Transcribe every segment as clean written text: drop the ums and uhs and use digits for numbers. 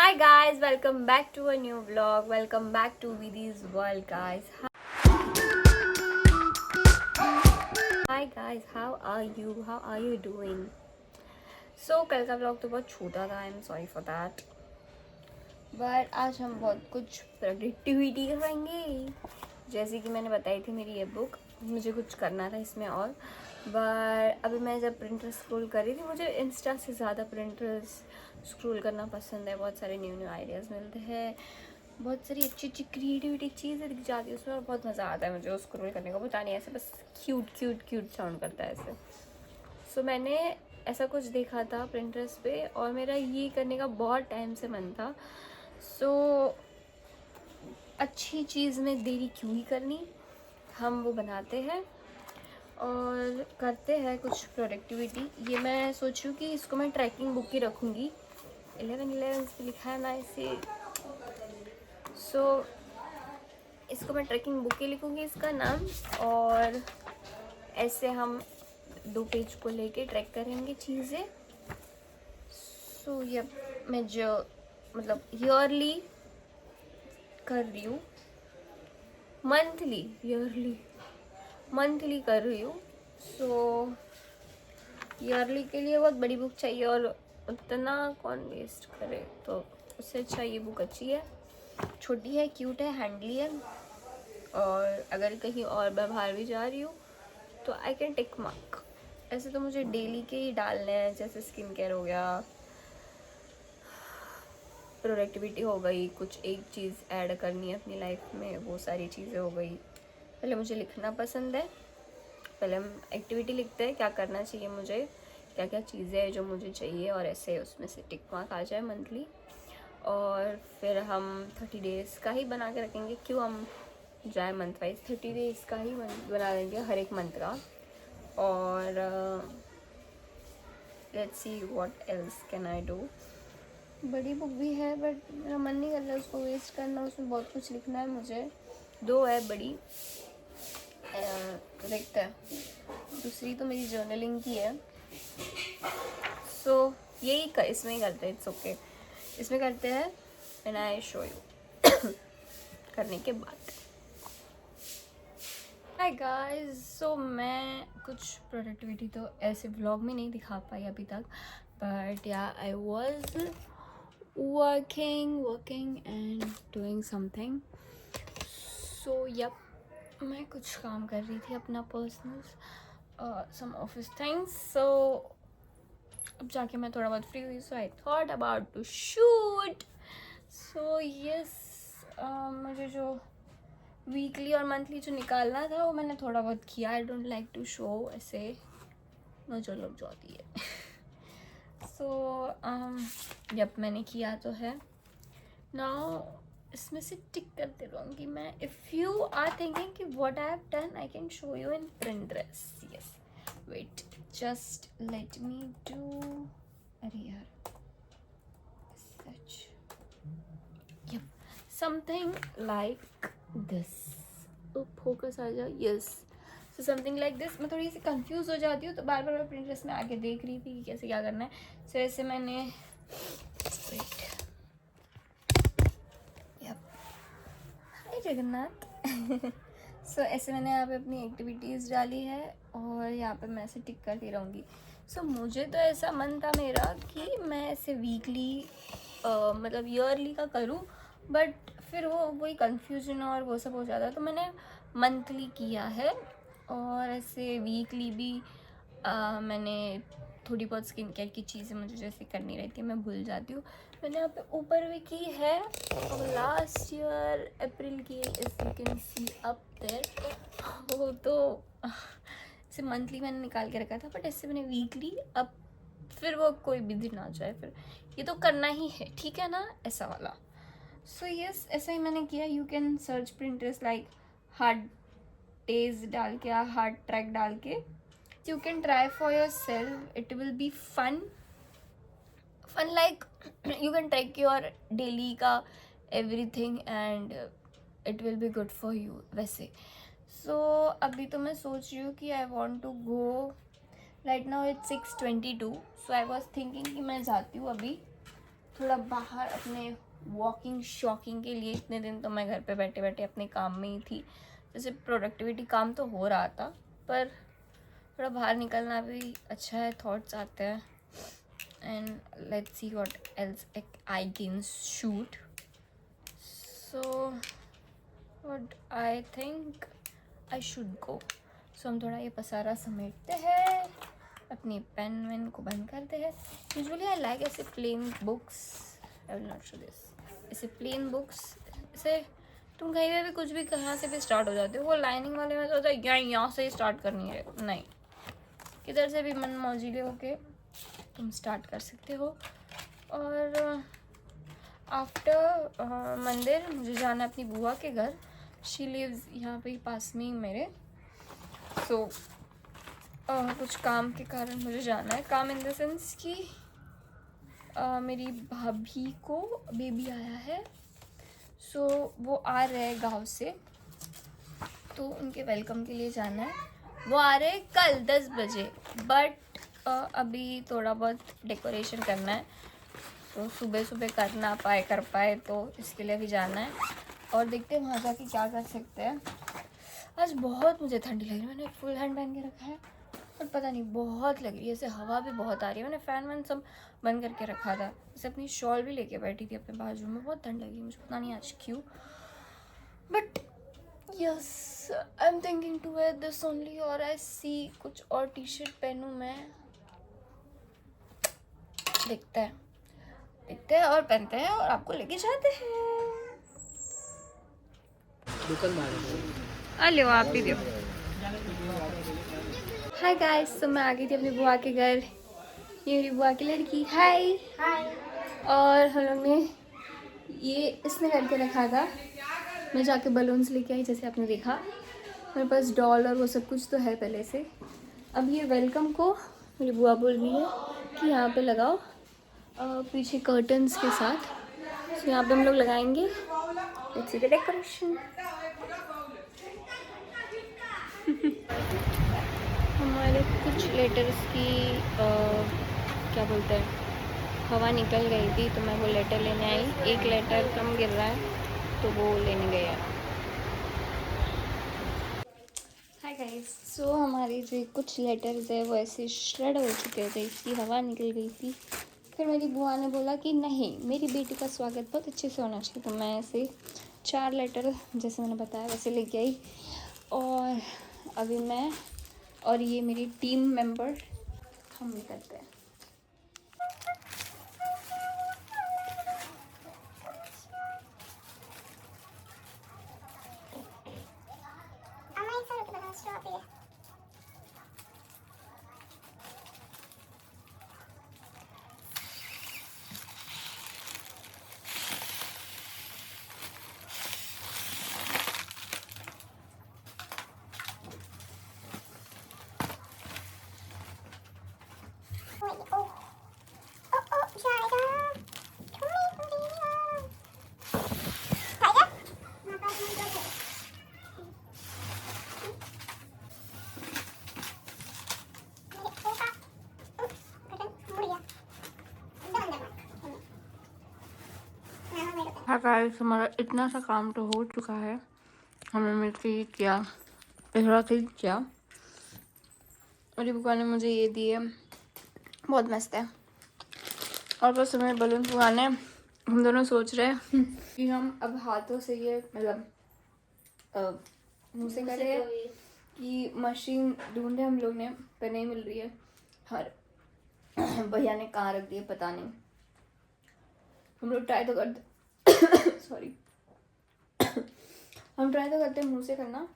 Hi guys, welcome back to a new vlog. Welcome back to Vidhi's World, guys. Hi guys, how are you? How are you doing? So कल का vlog तो बहुत छोटा था. I'm sorry for that. But आज हम बहुत कुछ प्रोडक्टिविटी करेंगे. जैसे कि मैंने बताई थी मेरी ये बुक, मुझे कुछ करना था इसमें और. बट अभी मैं जब प्रिंटर स्क्रॉल कर रही थी, मुझे इंस्टा से ज़्यादा प्रिंटर स्क्रॉल करना पसंद है. बहुत सारे न्यू आइडियाज़ मिलते हैं, बहुत सारी अच्छी अच्छी क्रिएटिविटी चीज़ें दिख जाती है उसमें और बहुत मज़ा आता है मुझे उस स्क्रॉल करने का. पता नहीं, ऐसे बस क्यूट साउंड करता है ऐसे. सो मैंने ऐसा कुछ देखा था प्रिंटरेस्ट पे और मेरा ये करने का बहुत टाइम से मन था. सो अच्छी चीज़ में देरी क्यों ही करनी, हम वो बनाते हैं और करते हैं कुछ प्रोडक्टिविटी. ये मैं सोच रही हूँ कि इसको मैं ट्रैकिंग बुक ही रखूँगी. 11 इस पर लिखा है ना इसे. सो इसको मैं ट्रैकिंग बुक ही लिखूँगी इसका नाम. और ऐसे हम 2 पेज को लेके ट्रैक करेंगे चीज़ें. सो ये मैं जो मतलब ईयरली कर रही हूँ, मंथली कर रही हूँ. सो ईयरली के लिए बहुत बड़ी बुक चाहिए और उतना कौन वेस्ट करे, तो उससे अच्छा ये बुक अच्छी है, छोटी है, क्यूट है, हैंडली है. और अगर कहीं और मैं बाहर भी जा रही हूँ तो आई कैन टिक मार्क. ऐसे तो मुझे डेली के ही डालने हैं, जैसे स्किन केयर हो गया, प्रोडक्टिविटी हो गई, कुछ एक चीज़ ऐड करनी है अपनी लाइफ में, वो सारी चीज़ें हो गई. पहले मुझे लिखना पसंद है. पहले हम एक्टिविटी लिखते हैं, क्या करना चाहिए मुझे, क्या क्या चीज़ें हैं जो मुझे चाहिए, और ऐसे उसमें से टिक मार्क आ जाए मंथली. और फिर हम 30 डेज़ का ही बना के रखेंगे. क्यों हम जाए मंथ वाइज, 30 डेज़ का ही बना देंगे हर एक मंथ का. और let's see what else can I do. बड़ी बुक भी है बट मेरा मन नहीं कर रहा उसको वेस्ट करना. उसमें बहुत कुछ लिखना है मुझे. 2 है बड़ी, देखते हैं. दूसरी तो मेरी जर्नलिंग की है. सो यही इसमें ही करते हैं. इट्स ओके, इसमें करते हैं एंड आई शो यू करने के बाद. हाय गाइस, सो मैं कुछ प्रोडक्टिविटी तो ऐसे व्लॉग में नहीं दिखा पाई अभी तक, but yeah I was working and doing something. So yup, मैं कुछ काम कर रही थी अपना personal, some office things. So अब जाके मैं थोड़ा बहुत फ्री हुई. So I thought about to shoot. So yes, मुझे जो वीकली और मंथली जो निकालना था वो मैंने थोड़ा बहुत किया. I don't like to show, ऐसे नजर लग जाती है. सो जब मैंने किया तो है. नाउ इसमें से टिक करते रहूँगी मैं. इफ़ यू आर थिंकिंग कि what I have done, I can show you in Pinterest. Yes, wait, just let me do. अरे यार, सच, yup, something like this. Focus आ जाओ. Yes, so something like this. मैं थोड़ी सी कंफ्यूज हो जाती हूँ तो बार बार मैं Pinterest में आके देख रही थी कि कैसे क्या करना है. सो ऐसे मैंने, वेट, जगन्नाथ. सो ऐसे मैंने यहाँ पे अपनी एक्टिविटीज़ डाली है और यहाँ पे मैं ऐसे टिक करती रहूँगी. सो मुझे तो ऐसा मन था मेरा कि मैं ऐसे वीकली मतलब ईयरली का करूँ, बट फिर वो वही कन्फ्यूजन और वो सब हो जाता, तो मैंने मंथली किया है. और ऐसे वीकली भी मैंने थोड़ी बहुत स्किन केयर की चीज़ें मुझे जैसे करनी रहती है, मैं भूल जाती हूँ. मैंने यहाँ पे ऊपर भी की है और लास्ट ईयर अप्रैल की, as you can see up there. वो तो ऐसे मंथली मैंने निकाल के रखा था, बट ऐसे मैंने वीकली. अब फिर वो कोई भी दिन आ जाए, फिर ये तो करना ही है, ठीक है ना, ऐसा वाला. सो यस, ऐसा ही मैंने किया. You can search Pinterest like hard days डाल के या हार्ड ट्रैक डाल के. You can try for yourself, it will be fun like you can track your daily का everything and it will be good for you वैसे. So अभी तो मैं सोच रही हूँ कि I want to go. Right now it's 6:22, so I was thinking कि मैं जाती हूँ अभी थोड़ा बाहर अपने वॉकिंग शॉकिंग के लिए। इतने दिन तो मैं घर पे बैठे बैठे अपने काम में ही थी। जैसे प्रोडक्टिविटी काम तो हो रहा था, पर थोड़ा बाहर निकलना भी अच्छा है, थॉट्स आते हैं। And let's see what else I can shoot. So what I think I should go. So हम थोड़ा ये पसारा समेटते हैं, अपनी पेन वेन को बंद करते हैं। यूजुअली आई लाइक ऐसे plain books, I will not show this. ऐसे प्लेन बुक्स से तुम कहीं पे भी कुछ भी कहाँ से भी स्टार्ट हो जाते हो। वो लाइनिंग वाले में तो होता है यहाँ से ही स्टार्ट करनी है, नहीं, किधर से भी मन मौजिले होके तुम स्टार्ट कर सकते हो। और आफ्टर मंदिर मुझे जाना है अपनी बुआ के घर। शी लिव्स यहाँ पे ही पास में ही मेरे। सो कुछ काम के कारण मुझे जाना है। काम इन द सेंस कि मेरी भाभी को बेबी आया है, सो वो आ रहे हैं गांव से, तो उनके वेलकम के लिए जाना है। वो आ रहे हैं कल 10 बजे, बट अभी थोड़ा बहुत डेकोरेशन करना है, तो सुबह सुबह कर पाए तो इसके लिए भी जाना है। और देखते हैं वहाँ जाके क्या कर सकते हैं। आज बहुत मुझे ठंडी लग रही है, मैंने फुल हैंड पहन के रखा है, पर पता नहीं बहुत लग रही है, ऐसे हवा भी बहुत आ रही है। मैंने फ़ैन वैन सब बंद करके रखा था, जैसे अपनी शॉल भी लेके बैठी थी अपने बाजू में। बहुत ठंड लगी मुझे, पता नहीं आज क्यों, but yes I am thinking to wear this only. और आई सी कुछ और टी शर्ट पहनूँ मैं, देखते हैं और पहनते हैं और आपको लेके जाते हैं। अरे आप ही दो। हाय गाइस, तो मैं आ गई थी अपनी बुआ के घर। ये मेरी बुआ की लड़की, हाय हाय। और हम लोग ने ये इसने करके रखा था, मैं जाके बलून्स लेके आई, जैसे आपने देखा। मेरे पास डॉल और वो सब कुछ तो है पहले से। अब ये वेलकम को मेरी बुआ बोल रही है कि यहाँ पे लगाओ, पीछे कर्टन्स के साथ। तो यहाँ पे हम लोग लगाएंगे। Let's see the decoration. हमारे कुछ लेटर्स की क्या बोलते हैं, हवा निकल गई थी, तो मैं वो लेटर लेने आई। एक लेटर कम गिर रहा है, तो वो लेने गए हैं। हाय गाइस, सो हमारे जो कुछ लेटर्स है वो ऐसे श्रेड हो चुके थे, इसकी हवा निकल गई थी। फिर मेरी बुआ ने बोला कि नहीं, मेरी बेटी का स्वागत बहुत अच्छे से होना चाहिए, तो मैं ऐसे 4 लेटर जैसे मैंने बताया वैसे लेके आई। और अभी मैं और ये मेरी टीम मेंबर हम भी करते हैं। हाँ गाइस, हमारा इतना सा काम तो हो चुका है। हमने मिलकर ये किया, थोड़ा क्लीन किया। मेरी बुआ ने मुझे ये दिए, बहुत मस्त है। और बस हमें बलून फुलाने। हम दोनों सोच रहे हैं कि हम अब हाथों से ये मतलब मुँह से करें कि मशीन ढूंढे हम लोग ने, पर नहीं मिल रही है। हर भैया ने कहाँ रख दिए पता नहीं। हम लोग ट्राई तो करते सॉरी हम ट्राई तो करते हैं मुँह से करना,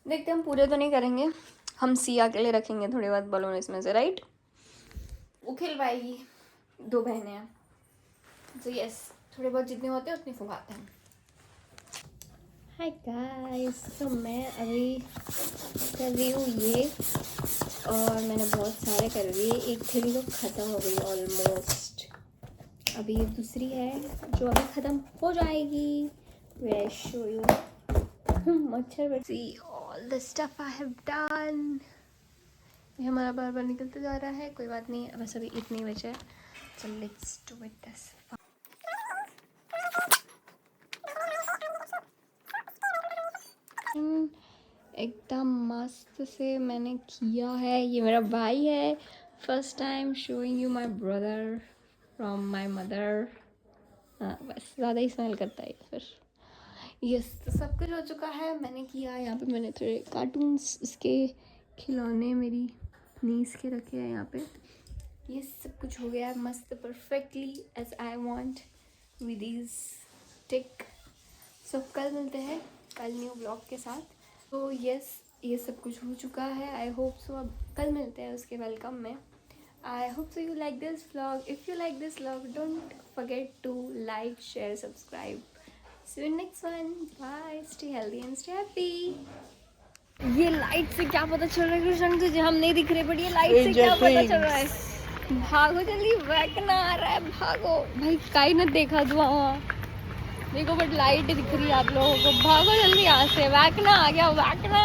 देखते हम पूरे तो नहीं करेंगे। हम सिया के लिए रखेंगे थोड़ी बहुत बलून इसमें से, राइट। वो खिलवाएगी, 2 बहनें हैं, तो यस, थोड़े बहुत जितने होते हैं उतने फुलाते हैं। हाय गाइस, तो मैं अभी कर रही हूँ ये, और मैंने बहुत सारे कर दिए। एक थैली तो ख़त्म हो गई ऑलमोस्ट, अभी दूसरी है जो अभी ख़त्म हो जाएगी। Where I show you मच्छर, see all the stuff I have done. ये हमारा बार बार निकलते जा रहा है, कोई बात नहीं, बस अभी इतनी बचे है। So let's do it this. एकदम मस्त से मैंने किया है। ये मेरा भाई है। First time showing you my brother from my mother. हाँ बस, ज़्यादा ही स्मेल करता है फिर। यस, तो सब कुछ हो चुका है। मैंने किया यहाँ पे, मैंने थोड़े कार्टून्स, इसके खिलौने मेरी नीस के रखे हैं यहाँ पे। ये सब कुछ हो गया मस्त perfectly as I want with this tick. So कल मिलते हैं, कल न्यू ब्लॉग के साथ। तो यस, ये सब कुछ हो चुका है। आई होप सो अब कल मिलते हैं उसके वेलकम में। I hope so you like this vlog. If you like this vlog, don't forget to like, share, subscribe. See you next one. Bye, stay healthy and stay happy. ये लाइट से क्या पता चल रहा है कृष्ण तुझे? हम नहीं दिख रहे, बट ये लाइट से क्या पता चल रहा है? भागो जल्दी, वैकना आ रहा है, भागो भाई। काई न देखा तू वहाँ देखो, बट लाइट दिख रही है आप लोगों को। भागो जल्दी यहाँ से, वैकना आ गया, वैकना।